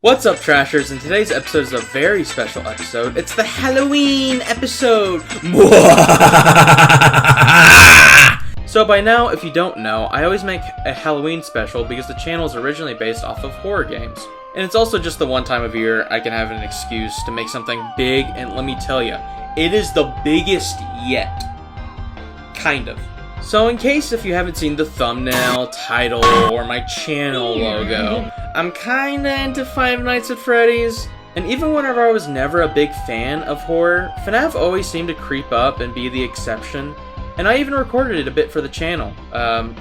What's up, Trashers? And today's episode is a very special episode. It's the Halloween episode! So by now, if you don't know, I always make a Halloween special because the channel is originally based off of horror games. And it's also just the one time of year I can have an excuse to make something big, and let me tell you, it is the biggest yet. Kind of. So in case if you haven't seen the thumbnail, title, or my channel logo, I'm kinda into Five Nights at Freddy's. And even whenever I was never a big fan of horror, FNAF always seemed to creep up and be the exception. And I even recorded it a bit for the channel. I'm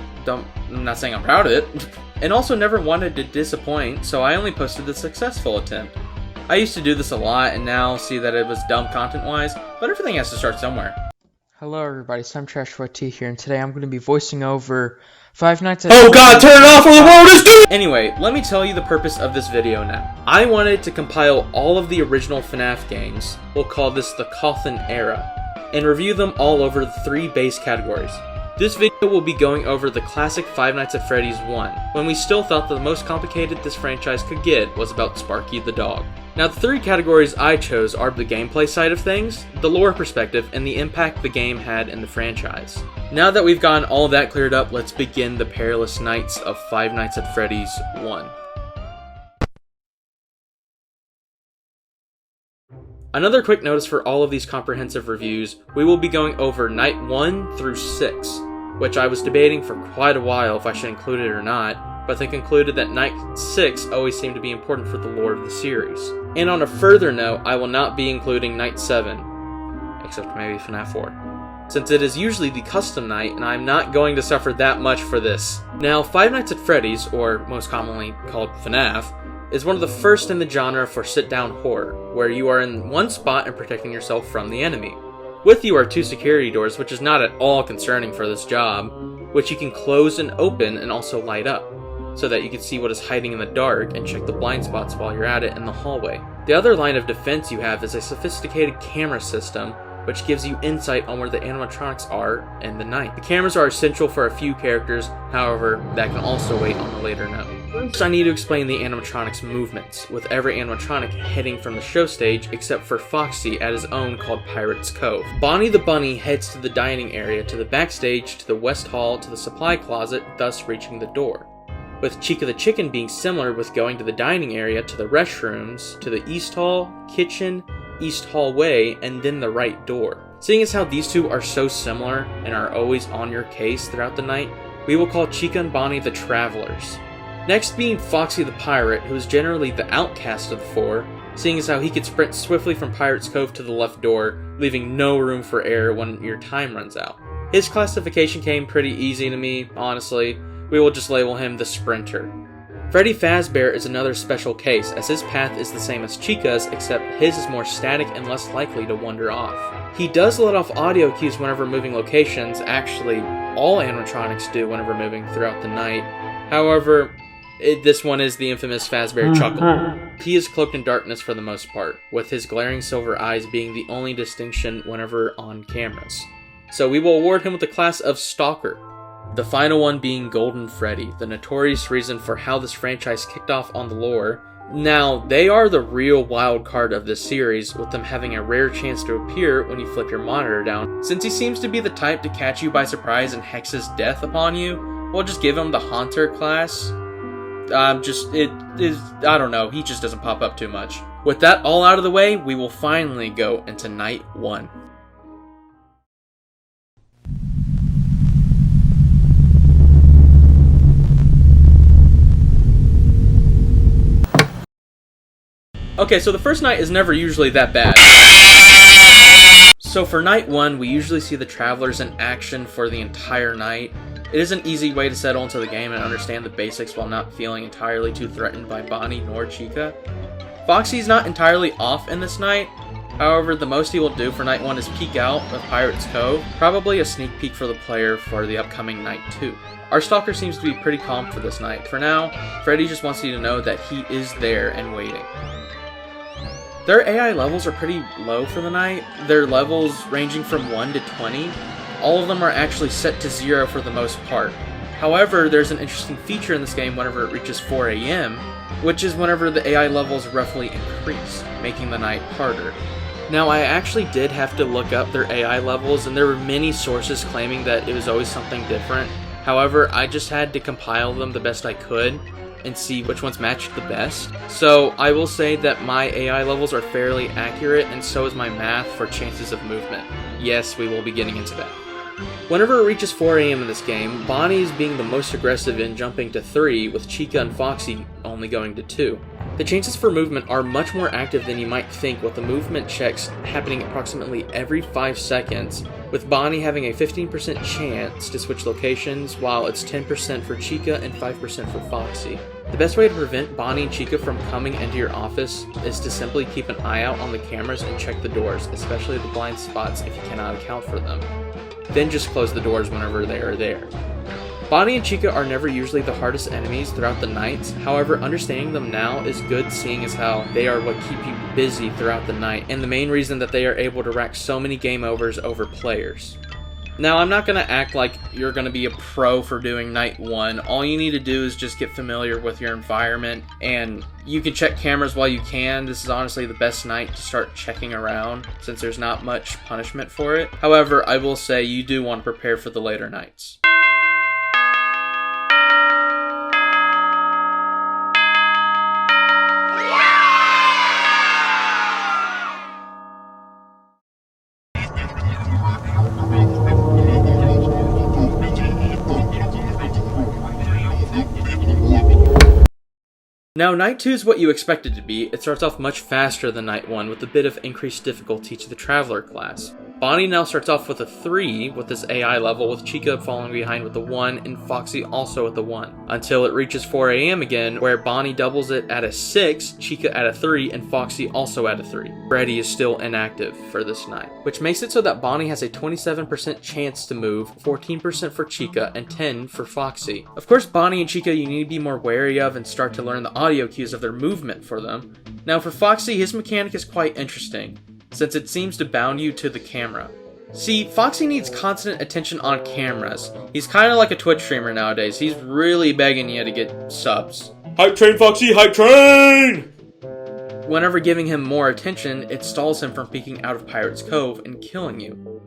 not saying I'm proud of it. And also never wanted to disappoint, so I only posted the successful attempt. I used to do this a lot and now see that it was dumb content-wise, but everything has to start somewhere. Hello everybody, it's Trash4T here, and today I'm going to be voicing over Five Nights at Oh god, turn it off or the world is doomed! Anyway, let me tell you the purpose of this video now. I wanted to compile all of the original FNAF games, we'll call this the Cawthon era, and review them all over the three base categories. This video will be going over the classic Five Nights at Freddy's 1, when we still thought that the most complicated this franchise could get was about Sparky the dog. Now the three categories I chose are the gameplay side of things, the lore perspective, and the impact the game had in the franchise. Now that we've gotten all of that cleared up, let's begin the perilous nights of Five Nights at Freddy's 1. Another quick notice for all of these comprehensive reviews, we will be going over Night 1 through 6, which I was debating for quite a while if I should include it or not, but they concluded that Night 6 always seemed to be important for the lore of the series. And on a further note, I will not be including Night 7, except maybe FNAF 4, since it is usually the custom night and I'm not going to suffer that much for this. Now, Five Nights at Freddy's, or most commonly called FNAF, is one of the first in the genre for sit-down horror, where you are in one spot and protecting yourself from the enemy. With you are two security doors, which is not at all concerning for this job, which you can close and open and also light up, so that you can see what is hiding in the dark and check the blind spots while you're at it in the hallway. The other line of defense you have is a sophisticated camera system, which gives you insight on where the animatronics are in the night. The cameras are essential for a few characters, however, that can also wait on a later note. First, I need to explain the animatronics' movements, with every animatronic heading from the show stage except for Foxy at his own called Pirate's Cove. Bonnie the Bunny heads to the dining area, to the backstage, to the west hall, to the supply closet, thus reaching the door. With Chica the Chicken being similar with going to the dining area, to the restrooms, to the east hall, kitchen, east hallway, and then the right door. Seeing as how these two are so similar and are always on your case throughout the night, we will call Chica and Bonnie the Travelers. Next being Foxy the Pirate, who is generally the outcast of the four, seeing as how he could sprint swiftly from Pirate's Cove to the left door, leaving no room for error when your time runs out. His classification came pretty easy to me, honestly. We will just label him the Sprinter. Freddy Fazbear is another special case, as his path is the same as Chica's, except his is more static and less likely to wander off. He does let off audio cues whenever moving locations, actually all animatronics do whenever moving throughout the night. However, this one is the infamous Fazbear chuckle. He is cloaked in darkness for the most part, with his glaring silver eyes being the only distinction whenever on cameras. So we will award him with the class of Stalker. The final one being Golden Freddy, the notorious reason for how this franchise kicked off on the lore. Now, they are the real wild card of this series, with them having a rare chance to appear when you flip your monitor down. Since he seems to be the type to catch you by surprise and hex his death upon you, we'll just give him the Haunter class. I don't know, he just doesn't pop up too much. With that all out of the way, we will finally go into Night 1. Okay, so the first night is never usually that bad. So for Night 1, we usually see the Travelers in action for the entire night. It is an easy way to settle into the game and understand the basics while not feeling entirely too threatened by Bonnie nor Chica. Foxy's not entirely off in this night, however the most he will do for Night 1 is peek out of Pirate's Cove, probably a sneak peek for the player for the upcoming Night 2. Our Stalker seems to be pretty calm for this night. For now, Freddy just wants you to know that he is there and waiting. Their AI levels are pretty low for the night. Their levels ranging from 1 to 20. All of them are actually set to 0 for the most part. However, there's an interesting feature in this game whenever it reaches 4 AM, which is whenever the AI levels roughly increase, making the night harder. Now, I actually did have to look up their AI levels, and there were many sources claiming that it was always something different. However, I just had to compile them the best I could and see which ones matched the best. So I will say that my AI levels are fairly accurate, and so is my math for chances of movement. Yes, we will be getting into that. Whenever it reaches 4 AM in this game, Bonnie is being the most aggressive in jumping to 3, with Chica and Foxy only going to 2. The chances for movement are much more active than you might think, with the movement checks happening approximately every 5 seconds, with Bonnie having a 15% chance to switch locations, while it's 10% for Chica and 5% for Foxy. The best way to prevent Bonnie and Chica from coming into your office is to simply keep an eye out on the cameras and check the doors, especially the blind spots if you cannot account for them. Then just close the doors whenever they are there. Bonnie and Chica are never usually the hardest enemies throughout the nights, however understanding them now is good, seeing as how they are what keep you busy throughout the night, and the main reason that they are able to rack so many game overs over players. Now, I'm not going to act like you're going to be a pro for doing night 1. All you need to do is just get familiar with your environment, and you can check cameras while you can. This is honestly the best night to start checking around, since there's not much punishment for it. However, I will say you do want to prepare for the later nights. Now, Night 2 is what you expect it to be. It starts off much faster than Night 1, with a bit of increased difficulty to the Traveler class. Bonnie now starts off with a 3 with this AI level, with Chica falling behind with a 1 and Foxy also with a 1, until it reaches 4 AM again, where Bonnie doubles it at a 6, Chica at a 3, and Foxy also at a 3. Freddy is still inactive for this night, which makes it so that Bonnie has a 27% chance to move, 14% for Chica, and 10 for Foxy. Of course, Bonnie and Chica you need to be more wary of and start to learn the audio cues of their movement for them. Now for Foxy, his mechanic is quite interesting, since it seems to bound you to the camera. See, Foxy needs constant attention on cameras. He's kind of like a Twitch streamer nowadays. He's really begging you to get subs. Hype train, Foxy, hype train! Whenever giving him more attention, it stalls him from peeking out of Pirate's Cove and killing you.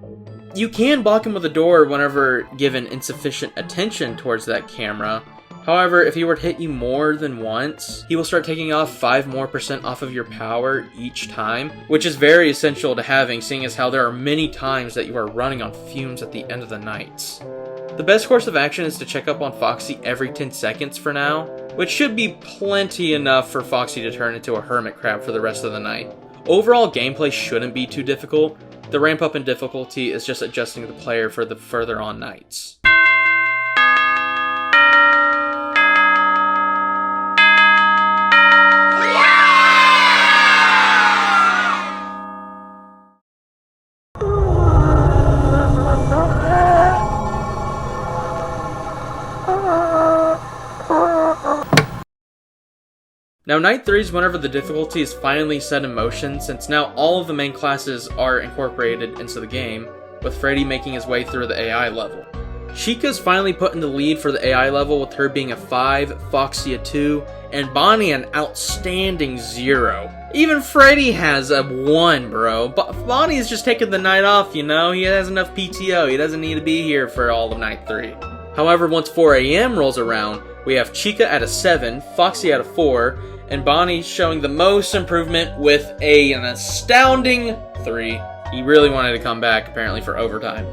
You can block him with a door whenever given insufficient attention towards that camera. However, if he were to hit you more than once, he will start taking off 5% more off of your power each time, which is very essential to having, seeing as how there are many times that you are running on fumes at the end of the nights. The best course of action is to check up on Foxy every 10 seconds for now, which should be plenty enough for Foxy to turn into a hermit crab for the rest of the night. Overall gameplay shouldn't be too difficult. The ramp up in difficulty is just adjusting the player for the further on nights. Now, Night 3 is whenever the difficulty is finally set in motion, since now all of the main classes are incorporated into the game, with Freddy making his way through the AI level. Chica's finally put in the lead for the AI level, with her being a 5, Foxy a 2, and Bonnie an outstanding 0. Even Freddy has a 1, bro. Bonnie is just taking the night off, you know? He has enough PTO, he doesn't need to be here for all of Night 3. However, once 4 AM rolls around, we have Chica at a 7, Foxy at a 4, and Bonnie showing the most improvement with an astounding 3. He really wanted to come back, apparently, for overtime.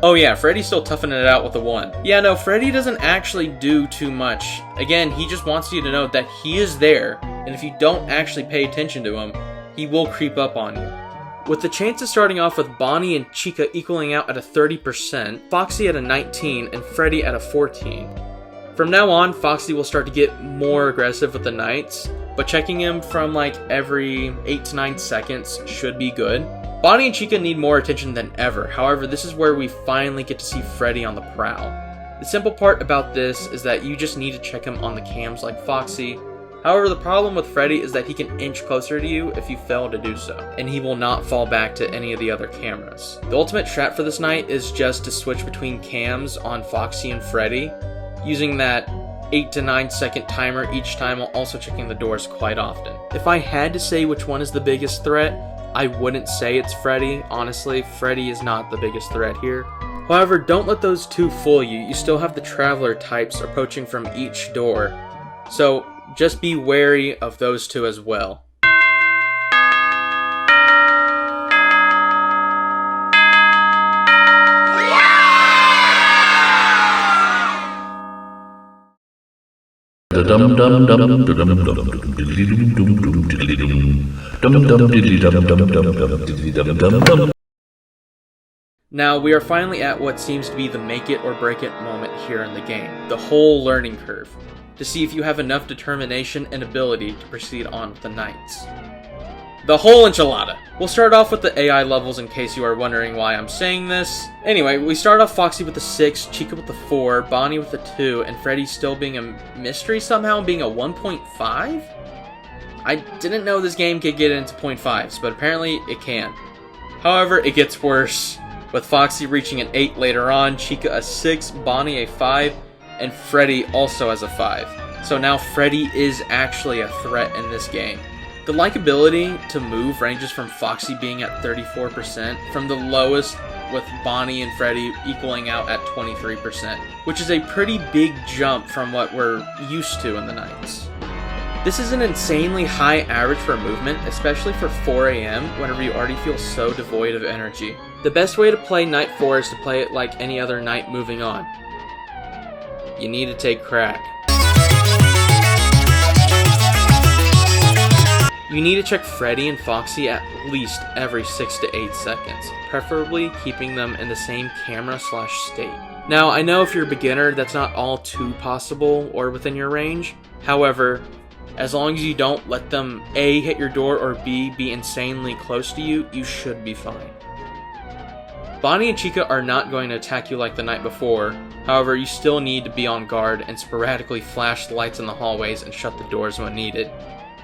Oh yeah, Freddy's still toughing it out with a 1. Yeah, no, Freddy doesn't actually do too much. Again, he just wants you to know that he is there, and if you don't actually pay attention to him, he will creep up on you. With the chances starting off with Bonnie and Chica equaling out at a 30%, Foxy at a 19, and Freddy at a 14. From now on, Foxy will start to get more aggressive with the nights, but checking him from like every 8 to 9 seconds should be good. Bonnie and Chica need more attention than ever, however this is where we finally get to see Freddy on the prowl. The simple part about this is that you just need to check him on the cams like Foxy. However, the problem with Freddy is that he can inch closer to you if you fail to do so, and he will not fall back to any of the other cameras. The ultimate strat for this night is just to switch between cams on Foxy and Freddy, using that 8 to 9 second timer each time while also checking the doors quite often. If I had to say which one is the biggest threat, I wouldn't say it's Freddy. Honestly, Freddy is not the biggest threat here. However, don't let those two fool you. You still have the traveler types approaching from each door, so just be wary of those two as well. Now, we are finally at what seems to be the make it or break it moment here in the game, the whole learning curve, to see if you have enough determination and ability to proceed on with the nights. The whole enchilada. We'll start off with the AI levels in case you are wondering why I'm saying this. Anyway, we start off Foxy with a 6, Chica with a 4, Bonnie with a 2, and Freddy still being a mystery somehow, being a 1.5? I didn't know this game could get into 0.5s, but apparently it can. However, it gets worse, with Foxy reaching an 8 later on, Chica a 6, Bonnie a 5, and Freddy also has a 5. So now Freddy is actually a threat in this game. The likability to move ranges from Foxy being at 34%, from the lowest with Bonnie and Freddy equaling out at 23%, which is a pretty big jump from what we're used to in the nights. This is an insanely high average for movement, especially for 4 AM, whenever you already feel so devoid of energy. The best way to play Night 4 is to play it like any other night moving on. You need to take crack. You need to check Freddy and Foxy at least every 6 to 8 seconds, preferably keeping them in the same camera/state. Now, I know if you're a beginner, that's not all too possible or within your range. However, as long as you don't let them A, hit your door, or B, be insanely close to you, you should be fine. Bonnie and Chica are not going to attack you like the night before. However, you still need to be on guard and sporadically flash the lights in the hallways and shut the doors when needed.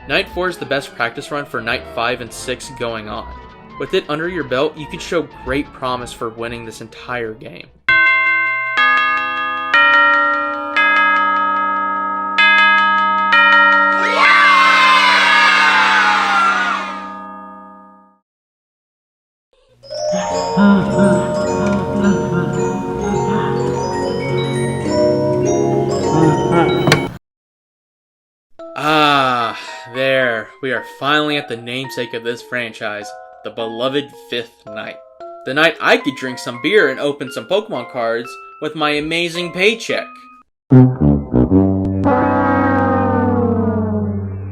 Night 4 is the best practice run for Night 5 and 6 going on. With it under your belt, you could show great promise for winning this entire game. There, we are finally at the namesake of this franchise, the beloved 5th night. The night I could drink some beer and open some Pokemon cards with my amazing paycheck.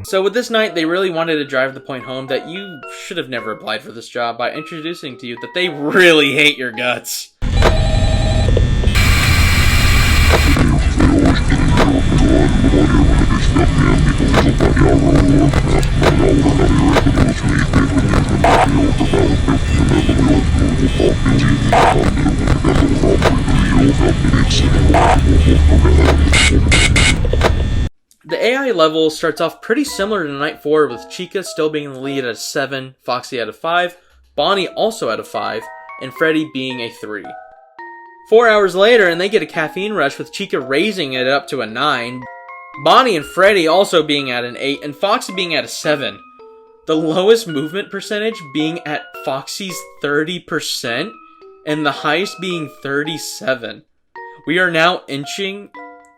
So with this night, they really wanted to drive the point home that you should have never applied for this job by introducing to you that they really hate your guts. The AI level starts off pretty similar to Night 4, with Chica still being in the lead at a 7, Foxy at a 5, Bonnie also at a 5, and Freddy being a 3. 4 hours later, and they get a caffeine rush with Chica raising it up to a 9, Bonnie and Freddy also being at an 8, and Foxy being at a 7. The lowest movement percentage being at Foxy's 30%, and the highest being 37. We are now inching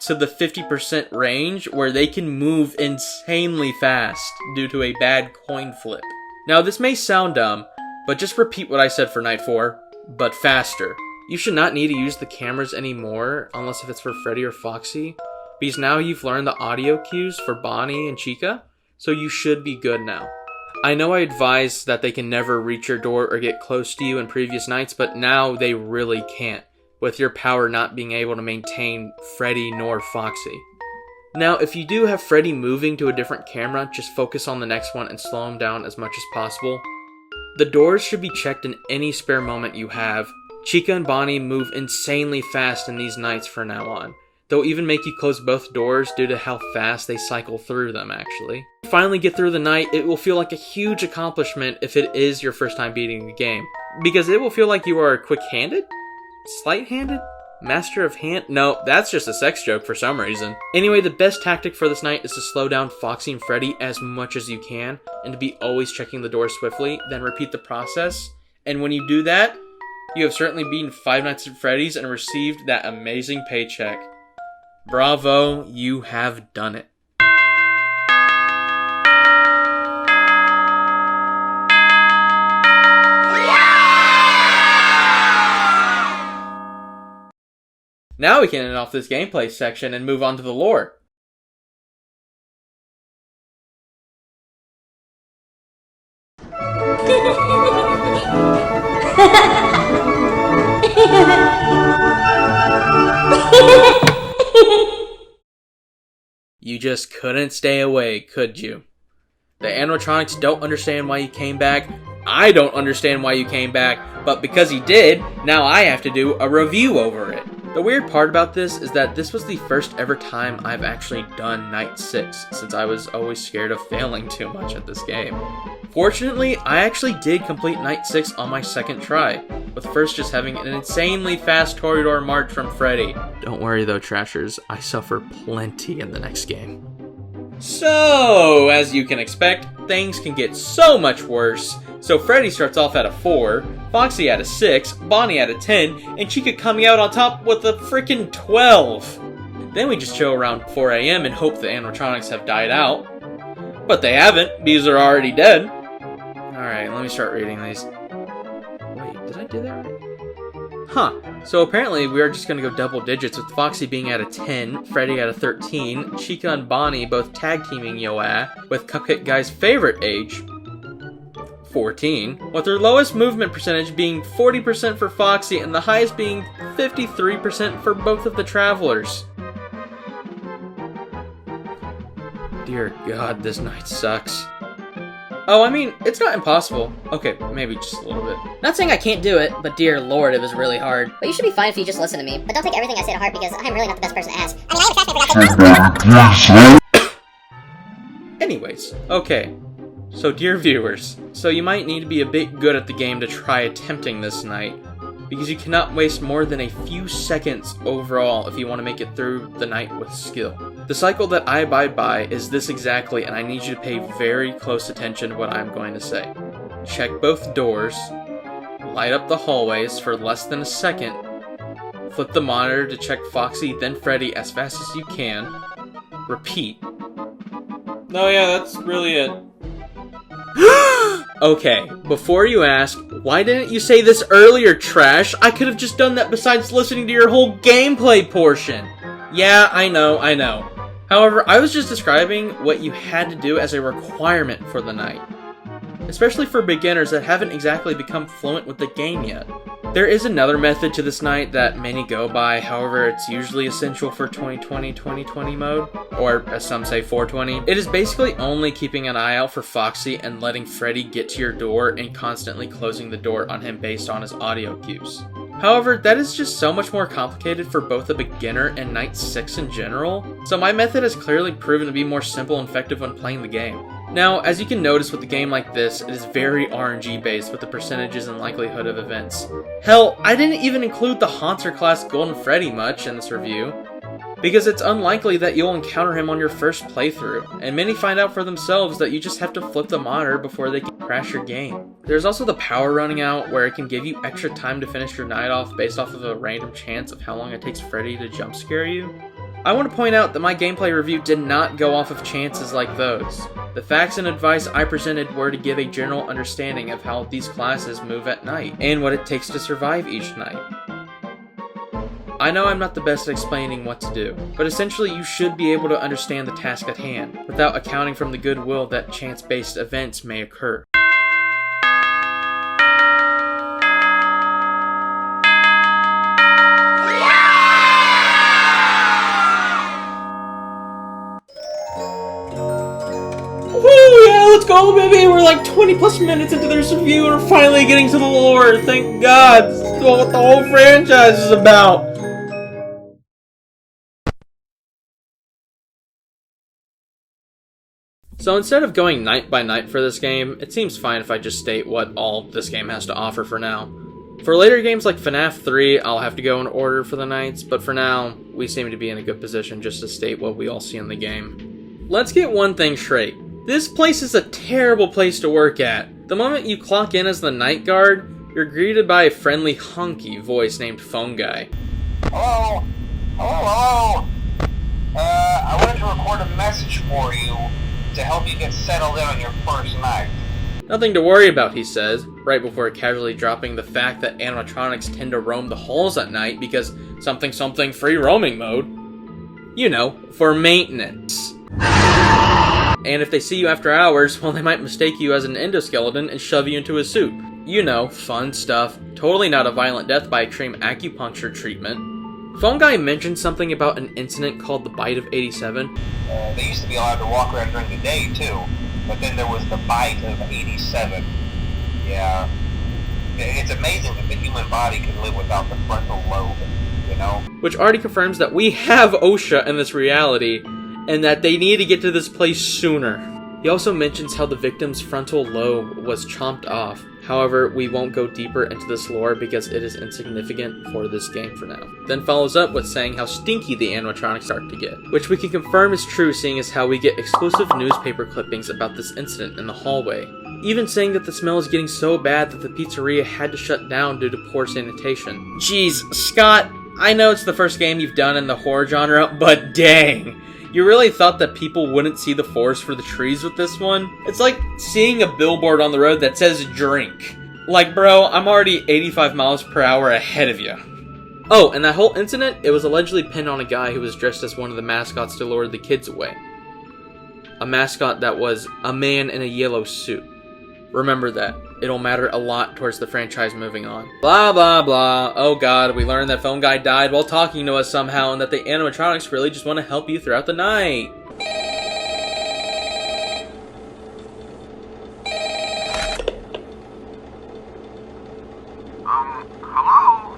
to the 50% range where they can move insanely fast due to a bad coin flip. Now this may sound dumb, but just repeat what I said for Night 4, but faster. You should not need to use the cameras anymore unless if it's for Freddy or Foxy, because now you've learned the audio cues for Bonnie and Chica, so you should be good now. I know I advised that they can never reach your door or get close to you in previous nights, but now they really can't, with your power not being able to maintain Freddy nor Foxy. Now, if you do have Freddy moving to a different camera, just focus on the next one and slow him down as much as possible. The doors should be checked in any spare moment you have. Chica and Bonnie move insanely fast in these nights from now on. They'll even make you close both doors due to how fast they cycle through them, actually. When you finally get through the night, it will feel like a huge accomplishment if it is your first time beating the game, because it will feel like you are quick-handed? Slight-handed? Master of hand? No, that's just a sex joke for some reason. Anyway, the best tactic for this night is to slow down Foxy and Freddy as much as you can, and to be always checking the door swiftly, then repeat the process. And when you do that, you have certainly beaten Five Nights at Freddy's and received that amazing paycheck. Bravo, you have done it. Now we can end off this gameplay section and move on to the lore. You just couldn't stay away, could you? The animatronics don't understand why you came back. I don't understand why you came back, but because he did, now I have to do a review over it. The weird part about this is that this was the first ever time I've actually done Night 6, since I was always scared of failing too much at this game. Fortunately, I actually did complete Night 6 on my second try, with first just having an insanely fast corridor march from Freddy. Don't worry though, Trashers, I suffer plenty in the next game. So, as you can expect, things can get so much worse. So Freddy starts off at a 4, Foxy at a 6, Bonnie at a 10, and Chica coming out on top with a freaking 12. Then we just chill around 4 AM and hope the animatronics have died out. But they haven't, because they're already dead. Alright, let me start reading these. Wait, did I do that right? Huh. So apparently we are just going to go double digits, with Foxy being at a 10, Freddy at a 13, Chica and Bonnie both tag teaming Yoa, with Cupcake Guy's favorite age, 14, with their lowest movement percentage being 40% for Foxy and the highest being 53% for both of the travelers. Dear God, this night sucks. Oh, I mean, it's not impossible. Okay, maybe just a little bit. Not saying I can't do it, but dear lord, it was really hard. But you should be fine if you just listen to me. But don't take everything I say to heart, because I'm really not the best person to ask. Anyways, okay. So dear viewers, so you might need to be a bit good at the game to try attempting this night, because you cannot waste more than a few seconds overall if you want to make it through the night with skill. The cycle that I abide by is this exactly, and I need you to pay very close attention to what I'm going to say. Check both doors, light up the hallways for less than a second, flip the monitor to check Foxy then Freddy as fast as you can, repeat. Oh yeah, that's really it. Okay, before you ask, why didn't you say this earlier, Trash? I could have just done that besides listening to your whole gameplay portion. Yeah, I know. However, I was just describing what you had to do as a requirement for the night. Especially for beginners that haven't exactly become fluent with the game yet. There is another method to this night that many go by, however it's usually essential for 2020 mode, or as some say 420. It is basically only keeping an eye out for Foxy and letting Freddy get to your door and constantly closing the door on him based on his audio cues. However, that is just so much more complicated for both a beginner and Night 6 in general, so my method has clearly proven to be more simple and effective when playing the game. Now, as you can notice with a game like this, it is very RNG based with the percentages and likelihood of events. Hell, I didn't even include the Haunter class Golden Freddy much in this review, because it's unlikely that you'll encounter him on your first playthrough, and many find out for themselves that you just have to flip the monitor before they can crash your game. There's also the power running out, where it can give you extra time to finish your night off based off of a random chance of how long it takes Freddy to jump scare you. I want to point out that my gameplay review did not go off of chances like those. The facts and advice I presented were to give a general understanding of how these classes move at night, and what it takes to survive each night. I know I'm not the best at explaining what to do, but essentially you should be able to understand the task at hand, without accounting from the goodwill that chance-based events may occur. Woo, yeah, let's go, baby! We're like 20 plus minutes into this review and we're finally getting to the lore. Thank God! This is what the whole franchise is about. So instead of going night by night for this game, it seems fine if I just state what all this game has to offer for now. For later games like FNAF 3, I'll have to go in order for the nights, but for now, we seem to be in a good position just to state what we all see in the game. Let's get one thing straight. This place is a terrible place to work at. The moment you clock in as the night guard, you're greeted by a friendly hunky voice named Phone Guy. Hello? Hello? I wanted to record a message for you to help you get settled in on your first night. Nothing to worry about, he says, right before casually dropping the fact that animatronics tend to roam the halls at night because something free roaming mode. You know, for maintenance. And if they see you after hours, well, they might mistake you as an endoskeleton and shove you into a suit. You know, fun stuff. Totally not a violent death by extreme acupuncture treatment. Phone Guy mentioned something about an incident called the Bite of 87. They used to be allowed to walk around during the day, too. But then there was the Bite of 87. Yeah. It's amazing that the human body can live without the frontal lobe, you know? Which already confirms that we have OSHA in this reality, and that they need to get to this place sooner. He also mentions how the victim's frontal lobe was chomped off. However, we won't go deeper into this lore because it is insignificant for this game for now. Then follows up with saying how stinky the animatronics start to get, which we can confirm is true seeing as how we get exclusive newspaper clippings about this incident in the hallway. Even saying that the smell is getting so bad that the pizzeria had to shut down due to poor sanitation. Jeez, Scott, I know it's the first game you've done in the horror genre, but dang! You really thought that people wouldn't see the forest for the trees with this one? It's like seeing a billboard on the road that says drink. Like, bro, I'm already 85 miles per hour ahead of you. Oh, and that whole incident, it was allegedly pinned on a guy who was dressed as one of the mascots to lure the kids away. A mascot that was a man in a yellow suit. Remember that. It'll matter a lot towards the franchise moving on. Blah, blah, blah. Oh god, we learned that Phone Guy died while talking to us somehow and that the animatronics really just want to help you throughout the night. Hello?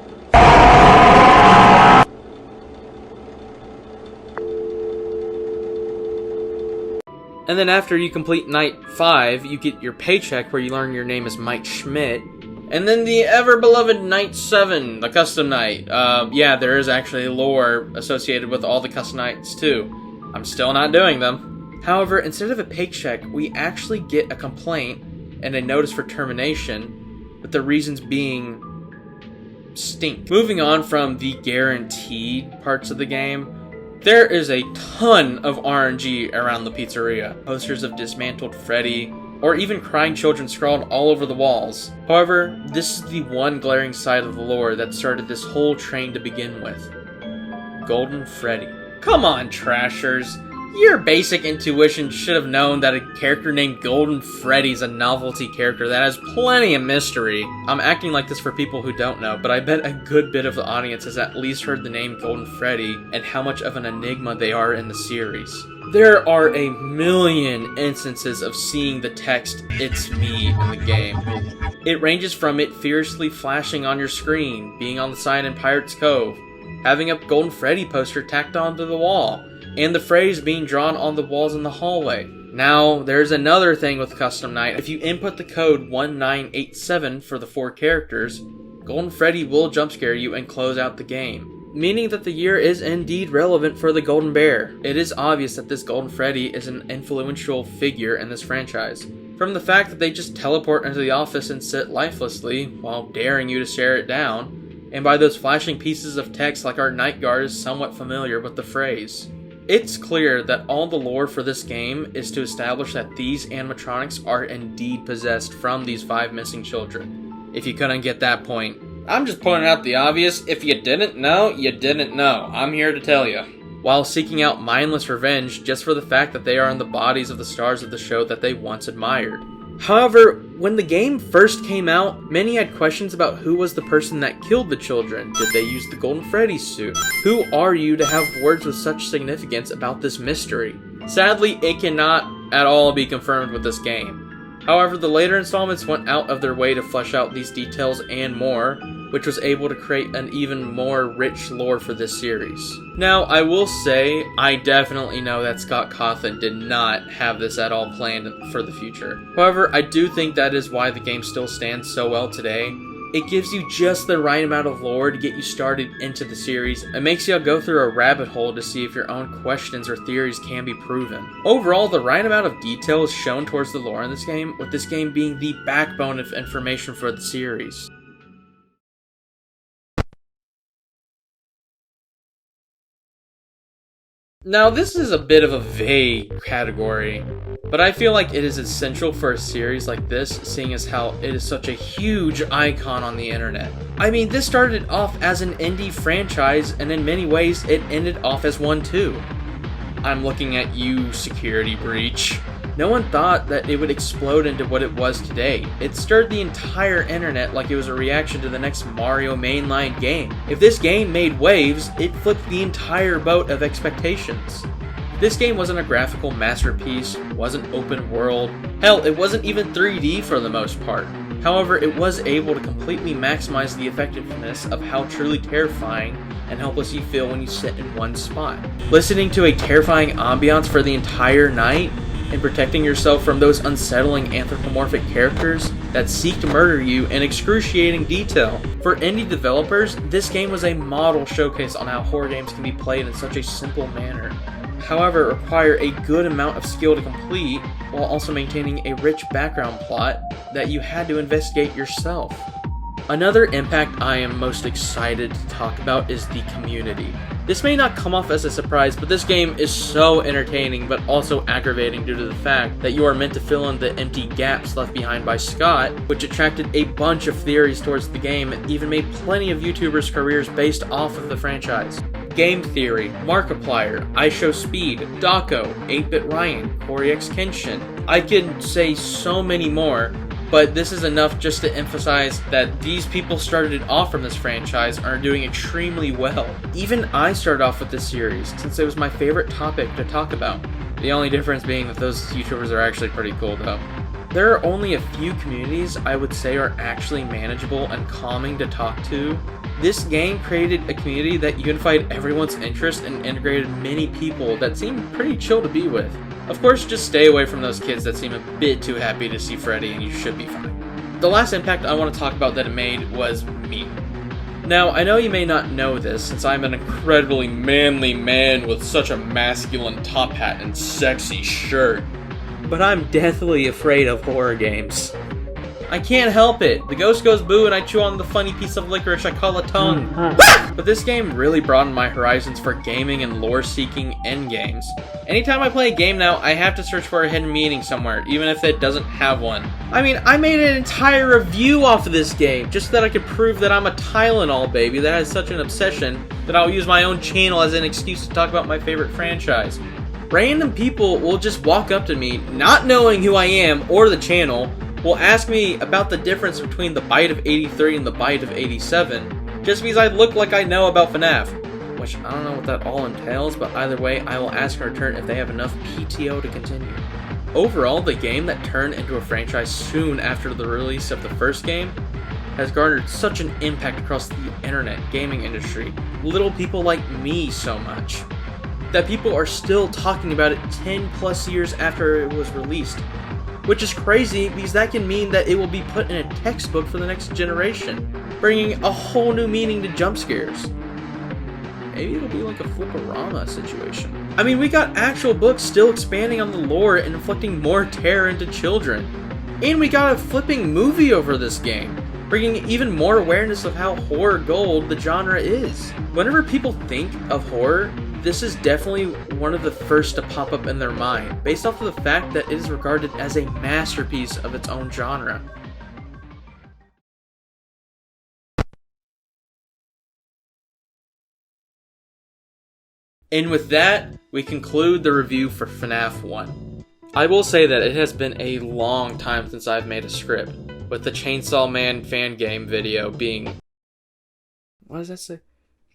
And then after you complete night 5, you get your paycheck where you learn your name is Mike Schmidt. And then the ever-beloved night 7, the custom night. Yeah, there is actually lore associated with all the custom nights too. I'm still not doing them. However, instead of a paycheck, we actually get a complaint and a notice for termination, with the reasons being stink. Moving on from the guaranteed parts of the game, there is a ton of RNG around the pizzeria. Posters of dismantled Freddy, or even crying children scrawled all over the walls. However, this is the one glaring side of the lore that started this whole train to begin with. Golden Freddy. Come on, Trashers. Your basic intuition should have known that a character named Golden Freddy is a novelty character that has plenty of mystery. I'm acting like this for people who don't know, but I bet a good bit of the audience has at least heard the name Golden Freddy and how much of an enigma they are in the series. There are a million instances of seeing the text, "It's me," in the game. It ranges from it fiercely flashing on your screen, being on the sign in Pirate's Cove, having a Golden Freddy poster tacked onto the wall, and the phrase being drawn on the walls in the hallway. Now, there's another thing with Custom Night. If you input the code 1987 for the 4 characters, Golden Freddy will jumpscare you and close out the game, meaning that the year is indeed relevant for the Golden Bear. It is obvious that this Golden Freddy is an influential figure in this franchise, from the fact that they just teleport into the office and sit lifelessly while daring you to stare it down, and by those flashing pieces of text like our night guard is somewhat familiar with the phrase. It's clear that all the lore for this game is to establish that these animatronics are indeed possessed from these 5 missing children. If you couldn't get that point, I'm just pointing out the obvious. If you didn't know, you didn't know. I'm here to tell you. While seeking out mindless revenge just for the fact that they are in the bodies of the stars of the show that they once admired. However, when the game first came out, many had questions about who was the person that killed the children. Did they use the Golden Freddy suit? Who are you to have words with such significance about this mystery? Sadly, it cannot at all be confirmed with this game. However, the later installments went out of their way to flesh out these details and more, which was able to create an even more rich lore for this series. Now, I will say, I definitely know that Scott Cawthon did not have this at all planned for the future. However, I do think that is why the game still stands so well today. It gives you just the right amount of lore to get you started into the series, and makes you go through a rabbit hole to see if your own questions or theories can be proven. Overall, the right amount of detail is shown towards the lore in this game, with this game being the backbone of information for the series. Now, this is a bit of a vague category, but I feel like it is essential for a series like this, seeing as how it is such a huge icon on the internet. I mean, this started off as an indie franchise, and in many ways, it ended off as one too. I'm looking at you, Security Breach. No one thought that it would explode into what it was today. It stirred the entire internet like it was a reaction to the next Mario mainline game. If this game made waves, it flipped the entire boat of expectations. This game wasn't a graphical masterpiece, wasn't open world, hell, it wasn't even 3D for the most part. However, it was able to completely maximize the effectiveness of how truly terrifying and helpless you feel when you sit in one spot. Listening to a terrifying ambiance for the entire night, and protecting yourself from those unsettling anthropomorphic characters that seek to murder you in excruciating detail. For indie developers, this game was a model showcase on how horror games can be played in such a simple manner. However, it requires a good amount of skill to complete, while also maintaining a rich background plot that you had to investigate yourself. Another impact I am most excited to talk about is the community. This may not come off as a surprise, but this game is so entertaining but also aggravating due to the fact that you are meant to fill in the empty gaps left behind by Scott, which attracted a bunch of theories towards the game and even made plenty of YouTubers' careers based off of the franchise. Game Theory, Markiplier, iShowSpeed, Dako, 8-Bit Ryan, Corey X Kenshin. I could say so many more, but this is enough just to emphasize that these people started off from this franchise are doing extremely well. Even I started off with this series, since it was my favorite topic to talk about. The only difference being that those YouTubers are actually pretty cool though. There are only a few communities I would say are actually manageable and calming to talk to. This game created a community that unified everyone's interest and integrated many people that seemed pretty chill to be with. Of course, just stay away from those kids that seem a bit too happy to see Freddy and you should be fine. The last impact I want to talk about that it made was me. Now, I know you may not know this since I'm an incredibly manly man with such a masculine top hat and sexy shirt, but I'm deathly afraid of horror games. I can't help it. The ghost goes boo and I chew on the funny piece of licorice I call a tongue. But this game really broadened my horizons for gaming and lore-seeking endgames. Anytime I play a game now, I have to search for a hidden meaning somewhere, even if it doesn't have one. I mean, I made an entire review off of this game, just so that I could prove that I'm a Tylenol baby that has such an obsession that I'll use my own channel as an excuse to talk about my favorite franchise. Random people will just walk up to me, not knowing who I am or the channel, will ask me about the difference between the Bite of 83 and the Bite of 87, just because I look like I know about FNAF. Which I don't know what that all entails, but either way, I will ask in return if they have enough PTO to continue. Overall, the game that turned into a franchise soon after the release of the first game has garnered such an impact across the internet gaming industry, little people like me so much, that people are still talking about it 10 plus years after it was released. Which is crazy because that can mean that it will be put in a textbook for the next generation, bringing a whole new meaning to jump scares. Maybe it'll be like a Fliporama situation. I mean, we got actual books still expanding on the lore and inflicting more terror into children. And we got a flipping movie over this game, bringing even more awareness of how horror gold the genre is. Whenever people think of horror, this is definitely one of the first to pop up in their mind, based off of the fact that it is regarded as a masterpiece of its own genre. And with that, we conclude the review for FNAF 1. I will say that it has been a long time since I've made a script, with the Chainsaw Man fan game video being... what does that say?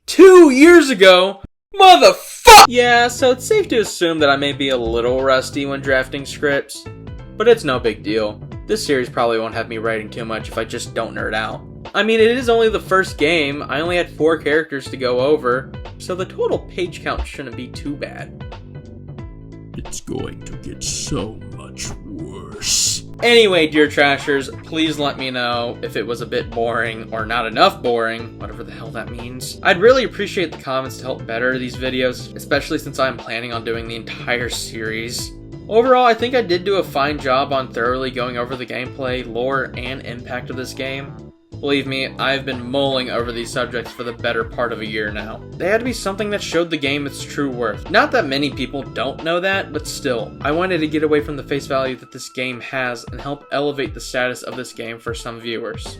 2 years ago? Motherfuck! Yeah, so it's safe to assume that I may be a little rusty when drafting scripts, but it's no big deal. This series probably won't have me writing too much if I just don't nerd out. I mean, it is only the first game. I only had 4 characters to go over, so the total page count shouldn't be too bad. It's going to get so much worse. Anyway, dear Trashers, please let me know if it was a bit boring or not enough boring, whatever the hell that means. I'd really appreciate the comments to help better these videos, especially since I'm planning on doing the entire series. Overall, I think I did do a fine job on thoroughly going over the gameplay, lore, and impact of this game. Believe me, I've been mulling over these subjects for the better part of a year now. They had to be something that showed the game its true worth. Not that many people don't know that, but still, I wanted to get away from the face value that this game has and help elevate the status of this game for some viewers.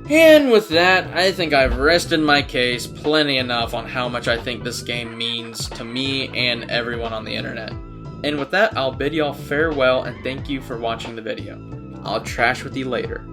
And with that, I think I've rested my case plenty enough on how much I think this game means to me and everyone on the internet. And with that, I'll bid y'all farewell and thank you for watching the video. I'll trash with you later.